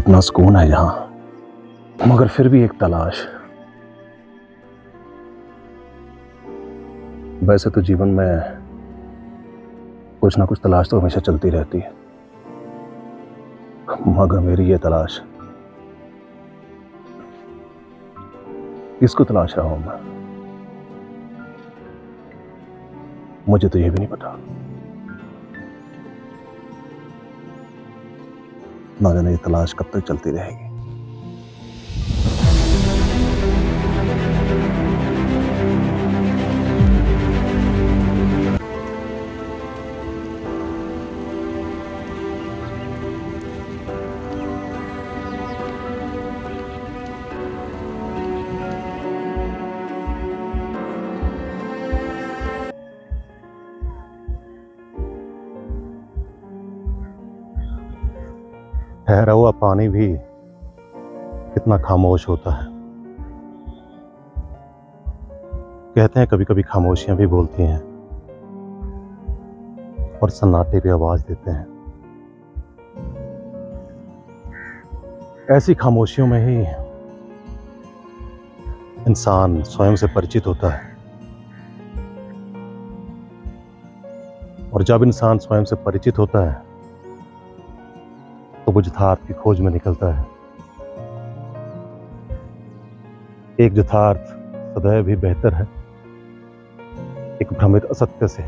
इतना सुकून है यहां, मगर फिर भी एक तलाश। वैसे तो जीवन में कुछ ना कुछ तलाश तो हमेशा चलती रहती है, मगर मेरी ये तलाश, किसको तलाश रहा हूं मैं, मुझे तो यह भी नहीं पता। ना जाने ये तलाश कब तक चलती रहेगी। ठहरा हुआ पानी भी कितना खामोश होता है। कहते हैं कभी कभी खामोशियां भी बोलती हैं और सन्नाटे भी आवाज देते हैं। ऐसी खामोशियों में ही इंसान स्वयं से परिचित होता है, और जब इंसान स्वयं से परिचित होता है तो वो यथार्थ की खोज में निकलता है। एक यथार्थ सदैव ही बेहतर है एक भ्रमित असत्य से।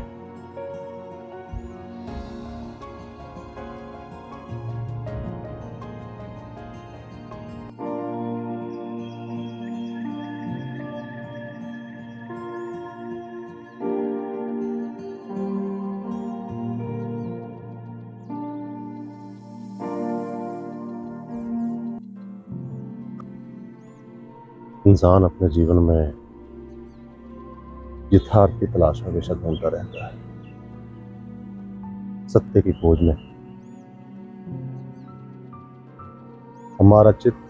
इंसान अपने जीवन में यथार्थ की तलाश में हमेशा ढूंढता रहता है, सत्य की खोज में। हमारा चित्त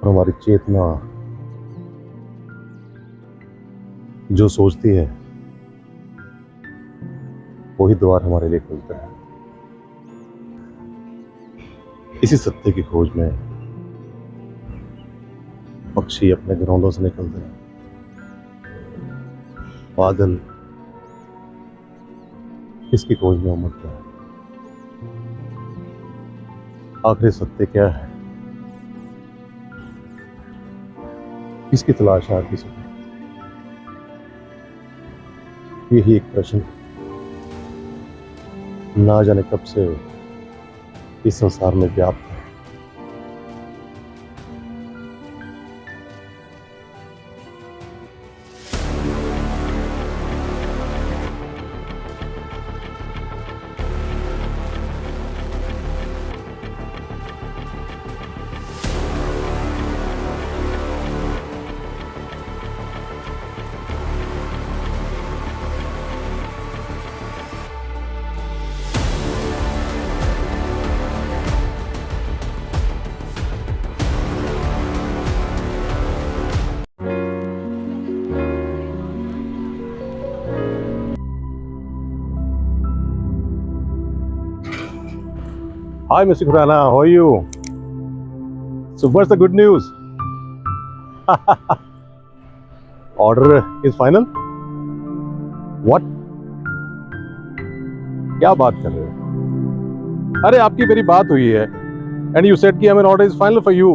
और हमारी चेतना जो सोचती है वही द्वार हमारे लिए खुलता है। इसी सत्य की खोज में पक्षी अपने घरोंदों से निकलते हैं, बादल इसकी खोज में उमड़ते हैं। आखिरी सत्य क्या है, इसकी तलाश है आखिरी सत्य। यही एक प्रश्न ना जाने कब से इस संसार में व्याप्त है। Hi, Mr. Khurana. How are you? So, what's the good news? Order is final? What? क्या बात कर रहे हो? अरे आपकी मेरी बात हुई है and you said कि an order is final for you.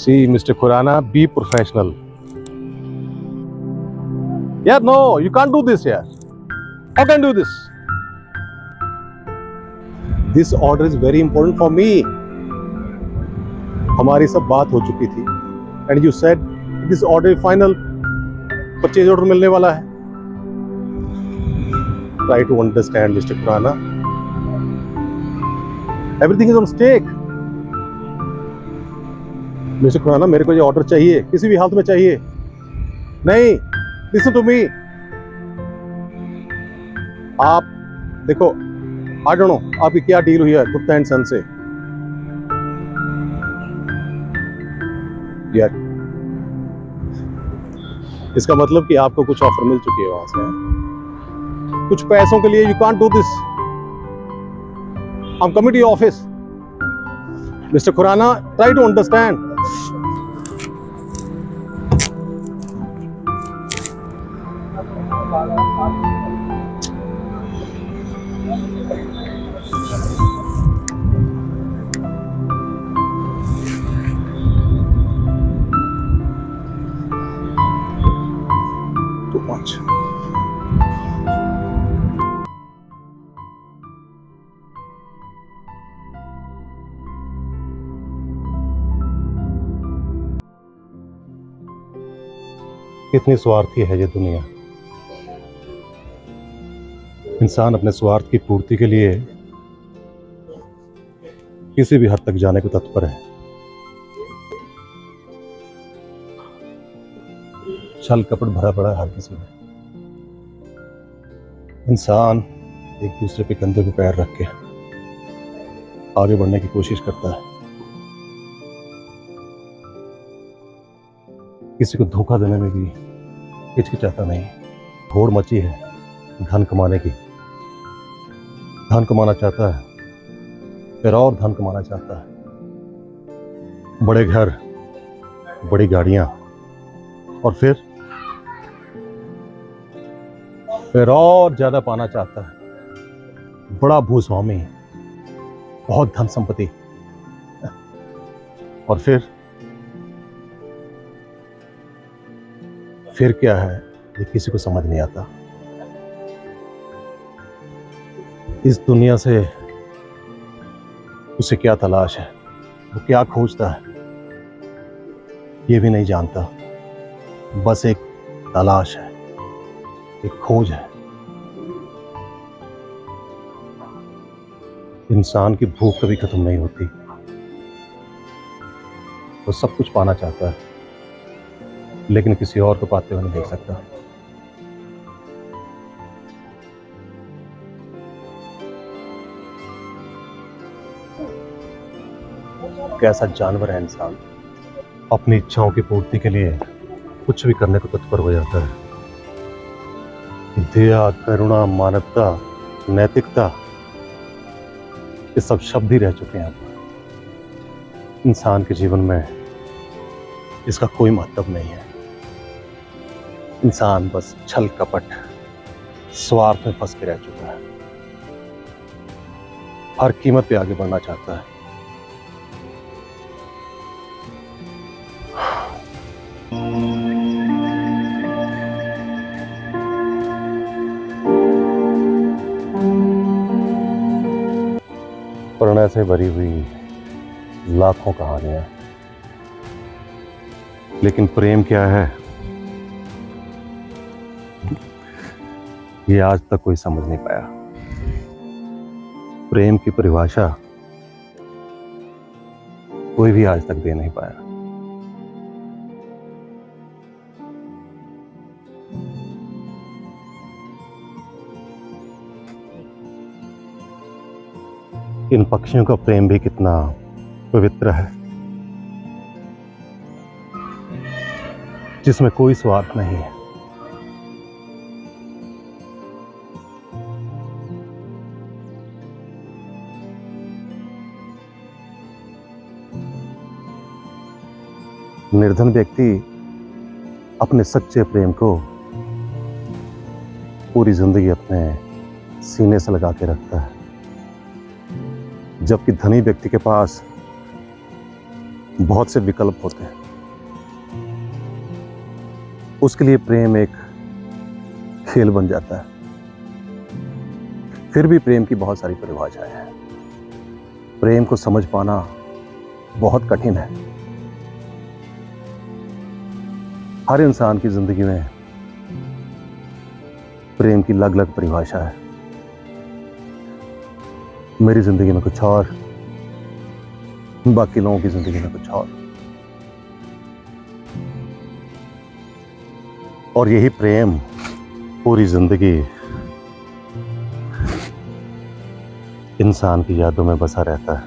See, Mr. Khurana, be professional. Yeah, no, you can't do this here. How can you do this? This order is very important for me. हमारी सब बात हो चुकी थी and you said this order is final. Purchase order मिलने वाला है। Try to understand, Mr. Khurana. Everything is on stake. Mr. Khurana, मेरे को ये ऑर्डर चाहिए, किसी भी हालत में चाहिए। नहीं, listen to me. आप देखो, I don't know आपकी क्या डील हुई है गुप्ता एंड सन से। यार इसका मतलब कि आपको कुछ ऑफर मिल चुकी है वहां से। कुछ पैसों के लिए you can't do this. I'm coming to your office. Mr. Khurana, try to understand. Too much. कितनी स्वार्थी है ये दुनिया। इंसान अपने स्वार्थ की पूर्ति के लिए किसी भी हद तक जाने को तत्पर है। छल कपट भरा पड़ा है हर किसी में। इंसान एक दूसरे पे कंधे पे पैर रख के आगे बढ़ने की कोशिश करता है। किसी को धोखा देने में भी हिचकिचाता नहीं। होड़ मची है धन कमाने की। धन कमाना चाहता है, फिर और धन कमाना चाहता है। बड़े घर, बड़ी गाड़ियां, और फिर और ज्यादा पाना चाहता है। बड़ा भूस्वामी, बहुत धन संपत्ति, और फिर क्या है ये किसी को समझ नहीं आता। इस दुनिया से उसे क्या तलाश है, वो क्या खोजता है, ये भी नहीं जानता। बस एक तलाश है, एक खोज है। इंसान की भूख कभी खत्म नहीं होती। वो सब कुछ पाना चाहता है, लेकिन किसी और को पाते हुए नहीं देख सकता। कैसा जानवर है इंसान। अपनी इच्छाओं की पूर्ति के लिए कुछ भी करने को तत्पर हो जाता है। दया, करुणा, मानवता, नैतिकता, ये सब शब्द ही रह चुके हैं अब। इंसान के जीवन में इसका कोई महत्व नहीं है। इंसान बस छल कपट, स्वार्थ में फंस के रह चुका है। हर कीमत पे आगे बढ़ना चाहता है। प्रणय से भरी हुई लाखों कहानियां, लेकिन प्रेम क्या है ये आज तक कोई समझ नहीं पाया। प्रेम की परिभाषा कोई भी आज तक दे नहीं पाया। इन पक्षियों का प्रेम भी कितना पवित्र है, जिसमें कोई स्वार्थ नहीं है। निर्धन व्यक्ति अपने सच्चे प्रेम को पूरी जिंदगी अपने सीने से लगा के रखता है, जबकि धनी व्यक्ति के पास बहुत से विकल्प होते हैं। उसके लिए प्रेम एक खेल बन जाता है। फिर भी प्रेम की बहुत सारी परिभाषाएं हैं। प्रेम को समझ पाना बहुत कठिन है। हर इंसान की जिंदगी में प्रेम की अलग अलग परिभाषा है। मेरी जिंदगी में कुछ और, बाकी लोगों की जिंदगी में कुछ और यही प्रेम पूरी जिंदगी इंसान की यादों में बसा रहता है।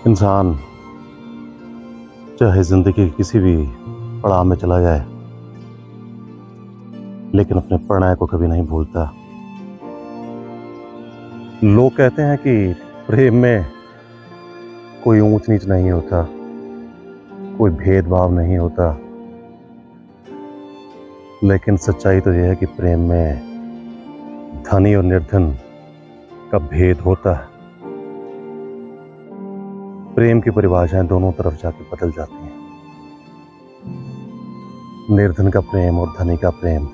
इंसान चाहे जिंदगी के किसी भी पड़ाव में चला जाए, लेकिन अपने प्रणय को कभी नहीं भूलता। लोग कहते हैं कि प्रेम में कोई ऊंच नीच नहीं होता, कोई भेदभाव नहीं होता, लेकिन सच्चाई तो यह है कि प्रेम में धनी और निर्धन का भेद होता है। प्रेम की परिभाषाएं दोनों तरफ जाके बदल जाती हैं। निर्धन का प्रेम और धनी का प्रेम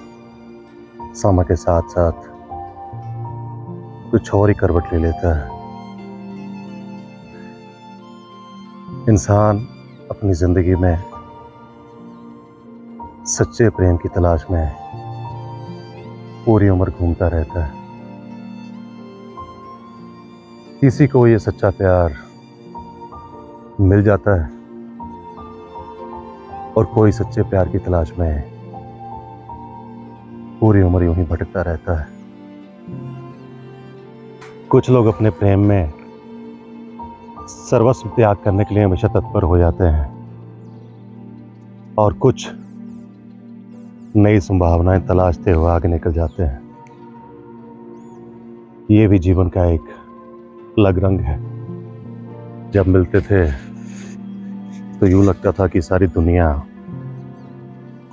समय के साथ साथ कुछ और ही करवट ले लेता है। इंसान अपनी जिंदगी में सच्चे प्रेम की तलाश में पूरी उम्र घूमता रहता है। किसी को ये सच्चा प्यार मिल जाता है और कोई सच्चे प्यार की तलाश में पूरी उम्र यूं ही भटकता रहता है। कुछ लोग अपने प्रेम में सर्वस्व त्याग करने के लिए हमेशा तत्पर हो जाते हैं और कुछ नई संभावनाएं तलाशते हुए आगे निकल जाते हैं। ये भी जीवन का एक अलग रंग है। जब मिलते थे तो यूं लगता था कि सारी दुनिया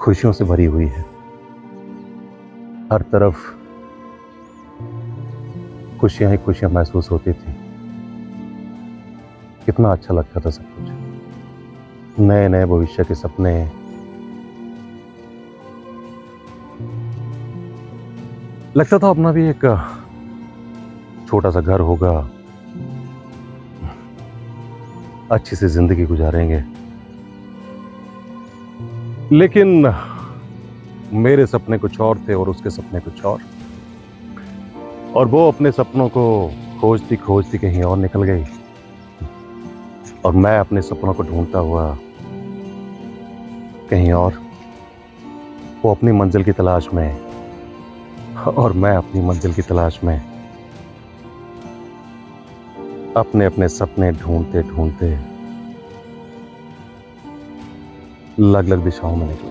खुशियों से भरी हुई है। हर तरफ खुशियां ही खुशियां महसूस होती थी। कितना अच्छा लगता था सब कुछ। नए नए भविष्य के सपने, लगता था अपना भी एक छोटा सा घर होगा, अच्छी सी जिंदगी गुजारेंगे। लेकिन मेरे सपने कुछ और थे और उसके सपने कुछ और वो अपने सपनों को खोजती खोजती कहीं और निकल गई और मैं अपने सपनों को ढूंढता हुआ कहीं और। वो अपनी मंजिल की तलाश में और मैं अपनी मंजिल की तलाश में अपने अपने सपने ढूंढते ढूंढते अलग अलग दिशाओं में निकले।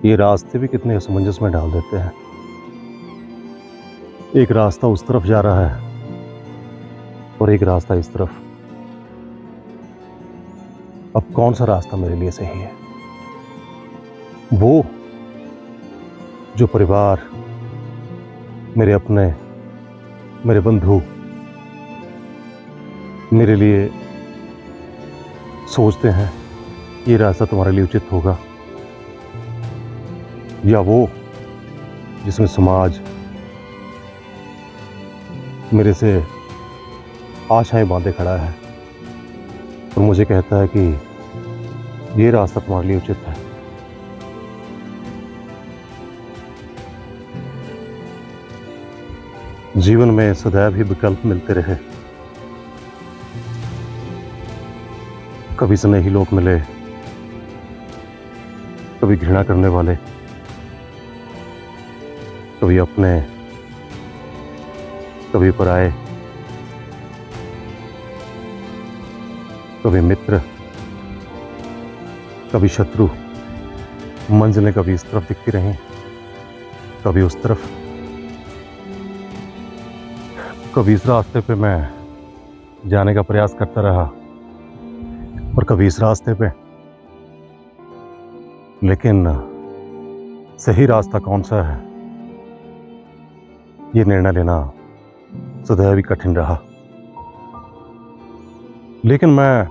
ये रास्ते भी कितने असमंजस में डाल देते हैं। एक रास्ता उस तरफ जा रहा है और एक रास्ता इस तरफ। अब कौन सा रास्ता मेरे लिए सही है? वो जो परिवार, मेरे अपने, मेरे बंधु मेरे लिए सोचते हैं ये रास्ता तुम्हारे लिए उचित होगा, या वो जिसमें समाज मेरे से आशाएं बांधे खड़ा है और मुझे कहता है कि ये रास्ता तुम्हारे लिए उचित है। जीवन में सदैव ही विकल्प मिलते रहे। कभी स्नेही लोग मिले, कभी घृणा करने वाले, कभी अपने, कभी पराए, कभी मित्र, कभी शत्रु। मंजिलें कभी इस तरफ दिखती रहीं, कभी उस तरफ। कभी इस रास्ते पे मैं जाने का प्रयास करता रहा और कभी इस रास्ते पे। लेकिन सही रास्ता कौन सा है ये निर्णय लेना सदैव ही कठिन रहा, लेकिन मैं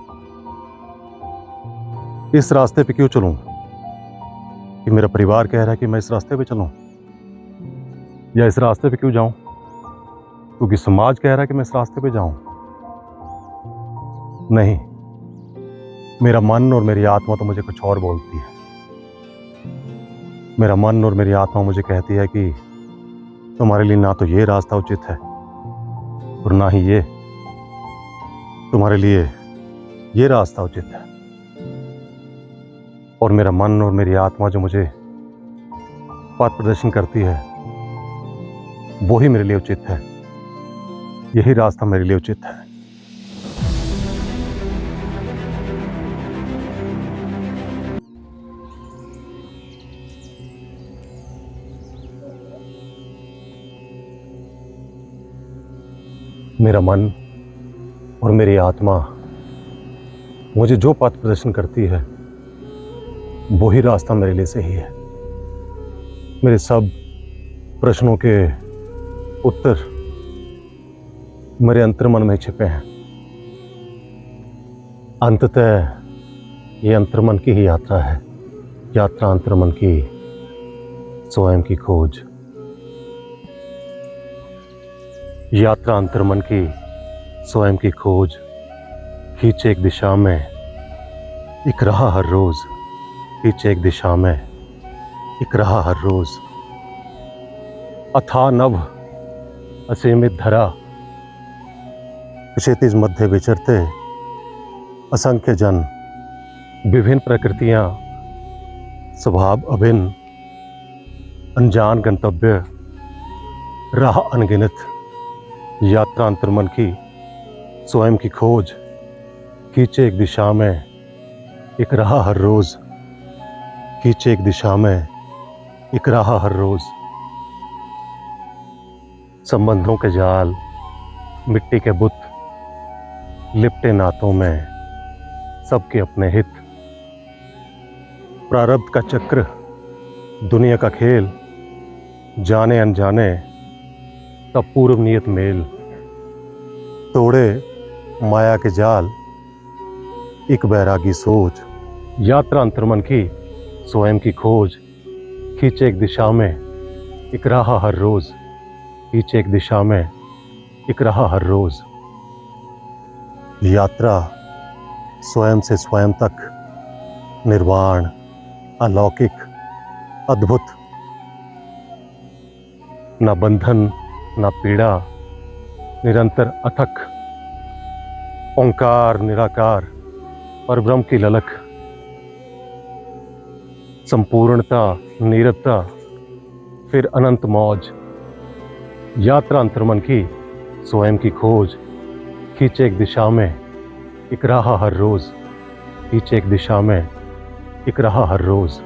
इस रास्ते पे क्यों चलूं कि मेरा परिवार कह रहा है कि मैं इस रास्ते पे चलूं, या इस रास्ते पे क्यों जाऊं क्योंकि समाज कह रहा है कि मैं इस रास्ते पे जाऊं। नहीं, मेरा मन और मेरी आत्मा तो मुझे कुछ और बोलती है। मेरा मन और मेरी आत्मा मुझे कहती है कि तुम्हारे लिए ना तो ये रास्ता उचित है और ना ही ये, तुम्हारे लिए ये रास्ता उचित है। और मेरा मन और मेरी आत्मा जो मुझे पथ प्रदर्शन करती है वो ही मेरे लिए उचित है, यही रास्ता मेरे लिए उचित है। मेरा मन और मेरी आत्मा मुझे जो पथ प्रदर्शन करती है वही रास्ता मेरे लिए सही है। मेरे सब प्रश्नों के उत्तर मेरे अंतर्मन में छिपे हैं। अंततः ये अंतर्मन की ही यात्रा है, यात्रा अंतर्मन की, स्वयं की खोज। यात्रा अंतर्मन की, स्वयं की खोज, खींचे एक दिशा में एक राह हर रोज, खींचे एक दिशा में एक राह हर रोज। अथाह नभ असीमित धरा, क्षितिज मध्य विचरते असंख्य जन, विभिन्न प्रकृतियां, स्वभाव अभिन्न, अनजान गंतव्य, राह अनगिनत। यात्रा अंतर्मन की, स्वयं की खोज, खींचे एक दिशा में एक राह हर रोज, खींचे एक दिशा में एक राह हर रोज। संबंधों के जाल, मिट्टी के बुत, लिपटे नातों में सबके अपने हित। प्रारब्ध का चक्र, दुनिया का खेल, जाने अनजाने तब पूर्व नियत मेल। तोड़े माया के जाल, एक बैरागी सोच। यात्रा अंतर्मन की, स्वयं की खोज, खींचे एक दिशा में एक राह हर रोज, खींचे एक दिशा में एक राह हर रोज। यात्रा स्वयं से स्वयं तक, निर्वाण, अलौकिक, अद्भुत। न बंधन न पीड़ा, निरंतर अथक, ओंकार निराकार, परब्रह्म की ललक। संपूर्णता, नीरवता, फिर अनंत मौज। यात्रा अंतर्मन की, स्वयं की खोज, खींचे एक दिशा में एक राह हर रोज, खींचे एक दिशा में एक राह हर रोज।